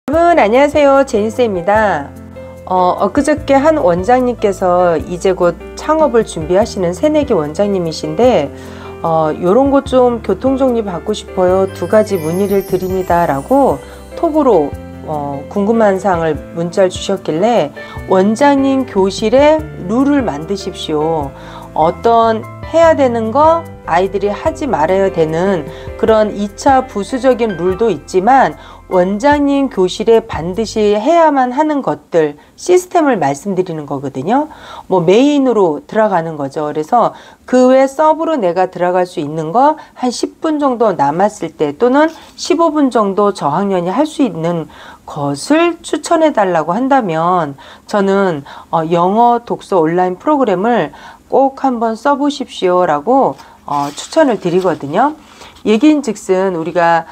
여러분 안녕하세요, 제니쌤입니다. 엊그저께 한 원장님께서 이제 곧 창업을 준비하시는 새내기 원장님이신데 요런 거 좀 교통정리 받고 싶어요, 2가지 문의를 드립니다 라고 톡으로 궁금한 사항을 문자를 주셨길래 원장님 교실에 룰을 만드십시오. 어떤 해야 되는 거, 아이들이 하지 말아야 되는 그런 2차 부수적인 룰도 있지만 원장님 교실에 반드시 해야만 하는 것들, 시스템을 말씀드리는 거거든요. 뭐 메인으로 들어가는 거죠. 그래서 그 외 서브로 내가 들어갈 수 있는 거 한 10분 정도 남았을 때 또는 15분 정도 저학년이 할 수 있는 것을 추천해 달라고 한다면 저는 영어 독서 온라인 프로그램을 꼭 한번 써보십시오 라고 추천을 드리거든요. 얘기인즉슨 우리가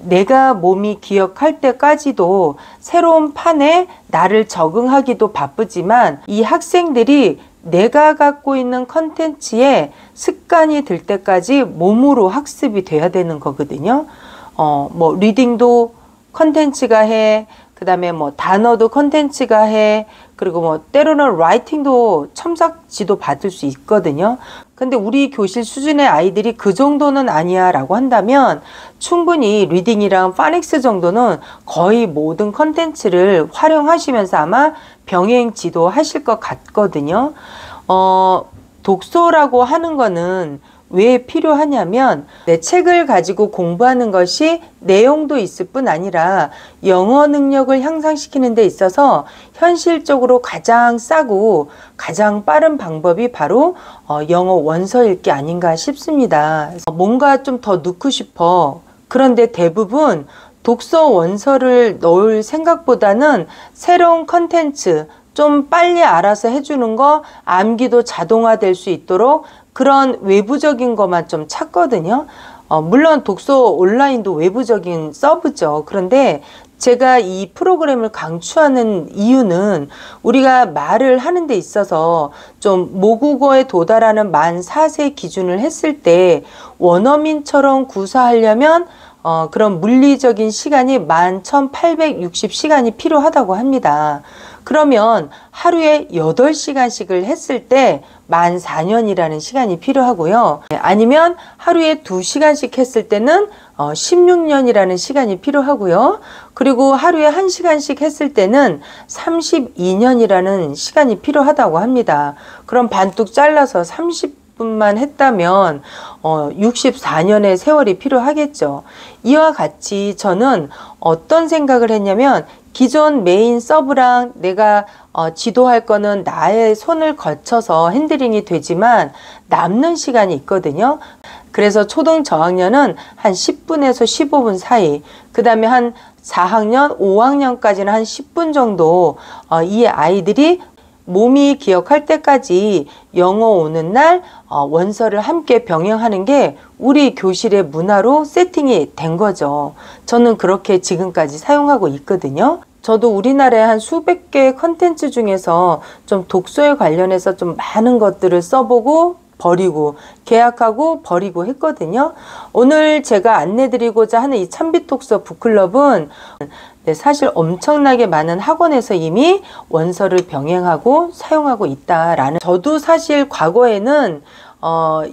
내가 몸이 기억할 때까지도 새로운 판에 나를 적응하기도 바쁘지만 이 학생들이 내가 갖고 있는 컨텐츠에 습관이 들 때까지 몸으로 학습이 돼야 되는 거거든요. 뭐 리딩도 컨텐츠가 해, 그 다음에 뭐 단어도 컨텐츠가 해, 그리고 뭐 때로는 라이팅도 첨삭지도 받을 수 있거든요. 근데 우리 교실 수준의 아이들이 그 정도는 아니야 라고 한다면 충분히 리딩이랑 파닉스 정도는 거의 모든 컨텐츠를 활용하시면서 아마 병행 지도하실 것 같거든요. 독서라고 하는 거는 왜 필요하냐면 내 책을 가지고 공부하는 것이 내용도 있을 뿐 아니라 영어 능력을 향상시키는 데 있어서 현실적으로 가장 싸고 가장 빠른 방법이 바로 영어 원서 읽기 아닌가 싶습니다. 뭔가 좀 더 넣고 싶어. 그런데 대부분 독서 원서를 넣을 생각보다는 새로운 컨텐츠 좀 빨리 알아서 해주는 거, 암기도 자동화될 수 있도록 그런 외부적인 것만 좀 찾거든요. 물론 독서 온라인도 외부적인 서브죠. 그런데 제가 이 프로그램을 강추하는 이유는 우리가 말을 하는 데 있어서 좀 모국어에 도달하는 만 4세 기준을 했을 때 원어민처럼 구사하려면 그런 물리적인 시간이 11,860시간이 필요하다고 합니다. 그러면 하루에 8시간씩을 했을 때 14년이라는 시간이 필요하고요. 아니면 하루에 2시간씩 했을 때는 16년이라는 시간이 필요하고요. 그리고 하루에 1시간씩 했을 때는 32년이라는 시간이 필요하다고 합니다. 그럼 반뚝 잘라서 30분만 했다면 64년의 세월이 필요하겠죠. 이와 같이 저는 어떤 생각을 했냐면 기존 메인 서브랑 내가 지도할 거는 나의 손을 거쳐서 핸들링이 되지만 남는 시간이 있거든요. 그래서 초등 저학년은 한 10분에서 15분 사이, 그 다음에 한 4학년, 5학년까지는 한 10분 정도 이 아이들이 몸이 기억할 때까지 영어 오는 날 원서를 함께 병행하는 게 우리 교실의 문화로 세팅이 된 거죠. 저는 그렇게 지금까지 사용하고 있거든요. 저도 우리나라의 한 수백 개의 컨텐츠 중에서 좀 독서에 관련해서 좀 많은 것들을 써보고 버리고 계약하고 버리고 했거든요. 오늘 제가 안내드리고자 하는 이 참빛독서 북클럽은 사실 엄청나게 많은 학원에서 이미 원서를 병행하고 사용하고 있다라는, 저도 사실 과거에는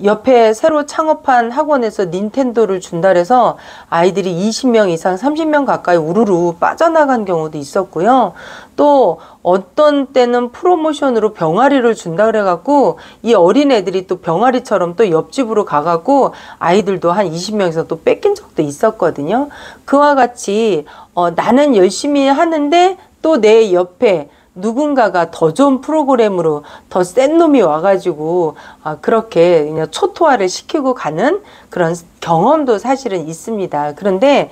옆에 새로 창업한 학원에서 닌텐도를 준다 해서 아이들이 20명 이상 30명 가까이 우르르 빠져나간 경우도 있었고요. 또 어떤 때는 프로모션으로 병아리를 준다 그래갖고 이 어린애들이 또 병아리처럼 또 옆집으로 가갖고 아이들도 한 20명에서 또 뺏긴 적도 있었거든요. 그와 같이 나는 열심히 하는데 또 내 옆에 누군가가 더 좋은 프로그램으로 더 센 놈이 와가지고 그렇게 그냥 초토화를 시키고 가는 그런 경험도 사실은 있습니다. 그런데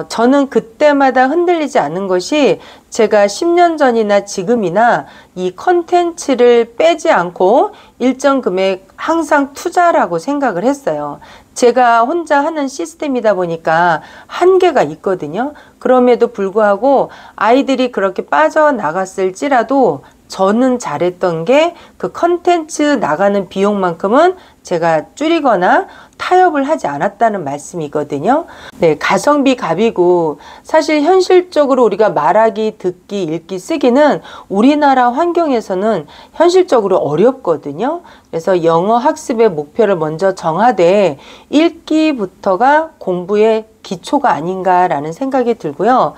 저는 그때마다 흔들리지 않는 것이 제가 10년 전이나 지금이나 이 컨텐츠를 빼지 않고 일정 금액 항상 투자라고 생각을 했어요. 제가 혼자 하는 시스템이다 보니까 한계가 있거든요. 그럼에도 불구하고 아이들이 그렇게 빠져나갔을지라도 저는 잘했던 게 그 컨텐츠 나가는 비용만큼은 제가 줄이거나 타협을 하지 않았다는 말씀이거든요. 네, 가성비 갑이고 사실 현실적으로 우리가 말하기, 듣기, 읽기, 쓰기는 우리나라 환경에서는 현실적으로 어렵거든요. 그래서 영어 학습의 목표를 먼저 정하되 읽기부터가 공부의 기초가 아닌가라는 생각이 들고요.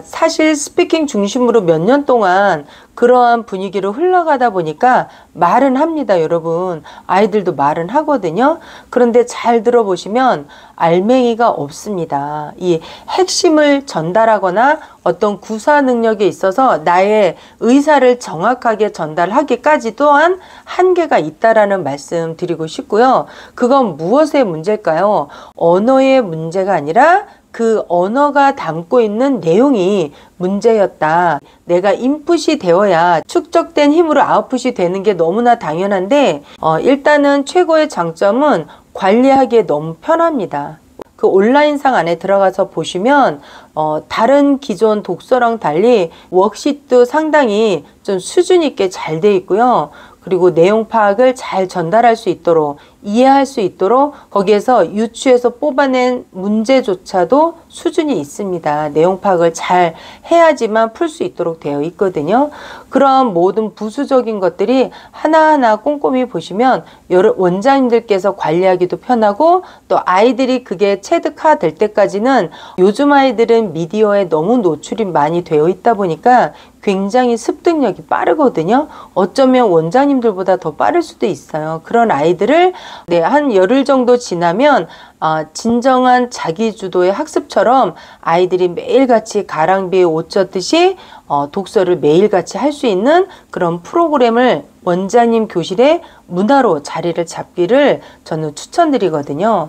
사실 스피킹 중심으로 몇 년 동안 그러한 분위기로 흘러가다 보니까 말은 합니다, 여러분. 아이들도 말은 하거든요. 그런데 잘 들어보시면 알맹이가 없습니다. 이 핵심을 전달하거나 어떤 구사 능력에 있어서 나의 의사를 정확하게 전달하기까지 또한 한계가 있다라는 말씀 드리고 싶고요. 그건 무엇의 문제일까요? 언어의 문제가 아니라 그 언어가 담고 있는 내용이 문제였다. 내가 인풋이 되어야 축적된 힘으로 아웃풋이 되는 게 너무나 당연한데 일단은 최고의 장점은 관리하기에 너무 편합니다. 그 온라인상 안에 들어가서 보시면 다른 기존 독서랑 달리 워크시트도 상당히 좀 수준 있게 잘 돼 있고요. 그리고 내용 파악을 잘 전달할 수 있도록 이해할 수 있도록 거기에서 유추해서 뽑아낸 문제조차도 수준이 있습니다. 내용 파악을 잘 해야지만 풀 수 있도록 되어 있거든요. 그런 모든 부수적인 것들이 하나하나 꼼꼼히 보시면 여러 원장님들께서 관리하기도 편하고 또 아이들이 그게 체득화 될 때까지는 요즘 아이들은 미디어에 너무 노출이 많이 되어 있다 보니까 굉장히 습득력이 빠르거든요. 어쩌면 원장님들보다 더 빠를 수도 있어요. 그런 아이들을 한 열흘 정도 지나면 진정한 자기주도의 학습처럼 아이들이 매일같이 가랑비에 옷 젖듯이 독서를 매일같이 할 수 있는 그런 프로그램을 원장님 교실의 문화로 자리를 잡기를 저는 추천드리거든요.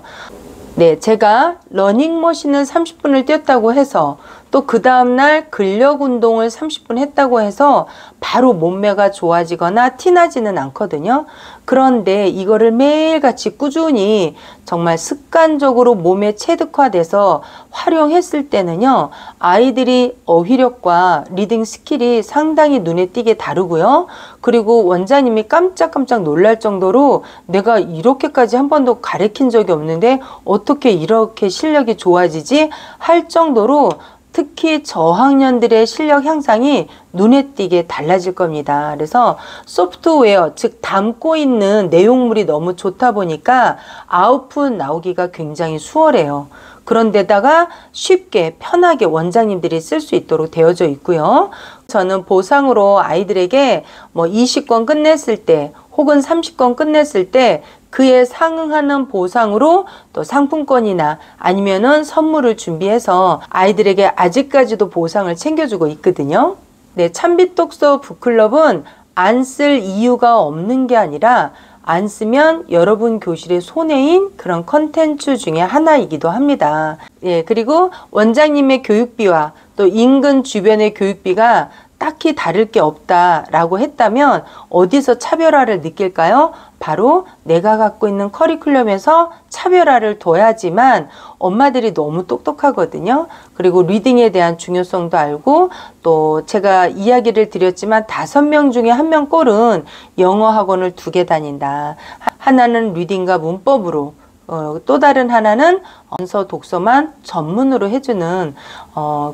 네, 제가 러닝머신을 30분을 뛰었다고 해서 또 그 다음날 근력 운동을 30분 했다고 해서 바로 몸매가 좋아지거나 티나지는 않거든요. 그런데 이거를 매일같이 꾸준히 정말 습관적으로 몸에 체득화돼서 활용했을 때는요, 아이들이 어휘력과 리딩 스킬이 상당히 눈에 띄게 다르고요. 그리고 원장님이 깜짝깜짝 놀랄 정도로 내가 이렇게까지 한 번도 가르친 적이 없는데 어떻게 이렇게 실력이 좋아지지? 할 정도로 특히 저학년들의 실력 향상이 눈에 띄게 달라질 겁니다. 그래서 소프트웨어, 즉 담고 있는 내용물이 너무 좋다 보니까 아웃풋 나오기가 굉장히 수월해요. 그런데다가 쉽게 편하게 원장님들이 쓸 수 있도록 되어져 있고요. 저는 보상으로 아이들에게 20권 끝냈을 때 혹은 30권 끝냈을 때 그에 상응하는 보상으로 또 상품권이나 아니면은 선물을 준비해서 아이들에게 아직까지도 보상을 챙겨주고 있거든요. 네, 참빛독서 북클럽은 안 쓸 이유가 없는 게 아니라 안 쓰면 여러분 교실의 손해인 그런 컨텐츠 중에 하나이기도 합니다. 예, 그리고 원장님의 교육비와 또 인근 주변의 교육비가 딱히 다를 게 없다라고 했다면 어디서 차별화를 느낄까요? 바로 내가 갖고 있는 커리큘럼에서 차별화를 둬야지만 엄마들이 너무 똑똑하거든요. 그리고 리딩에 대한 중요성도 알고 또 제가 이야기를 드렸지만 5명 중에 1명 꼴은 영어 학원을 2개 다닌다. 하나는 리딩과 문법으로 또 다른 하나는 원서 독서만 전문으로 해주는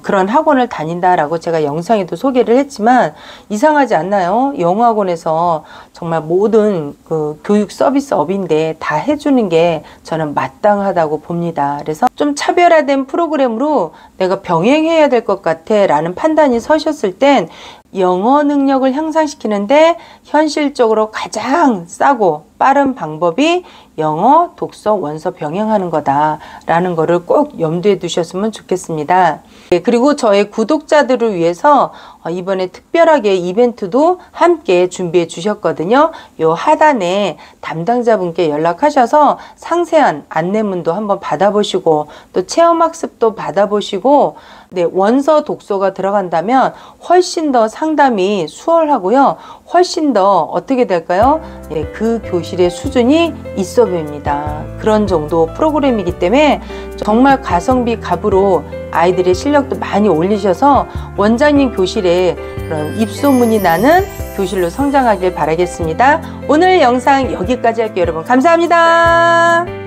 그런 학원을 다닌다라고 제가 영상에도 소개를 했지만 이상하지 않나요? 영어 학원에서 정말 모든 그 교육 서비스업인데 다 해주는 게 저는 마땅하다고 봅니다. 그래서 좀 차별화된 프로그램으로 내가 병행해야 될 것 같아 라는 판단이 서셨을 땐 영어 능력을 향상시키는데 현실적으로 가장 싸고 빠른 방법이 영어, 독서, 원서 병행하는 거다라는 거를 꼭 염두에 두셨으면 좋겠습니다. 네, 그리고 저의 구독자들을 위해서 이번에 특별하게 이벤트도 함께 준비해 주셨거든요. 요 하단에 담당자분께 연락하셔서 상세한 안내문도 한번 받아보시고 또 체험학습도 받아보시고 네, 원서 독서가 들어간다면 훨씬 더 상담이 수월하고요. 훨씬 더 어떻게 될까요? 예, 그 교실의 수준이 있어 보입니다. 그런 정도 프로그램이기 때문에 정말 가성비 갑으로 아이들의 실력도 많이 올리셔서 원장님 교실에 그런 입소문이 나는 교실로 성장하길 바라겠습니다. 오늘 영상 여기까지 할게요, 여러분. 감사합니다.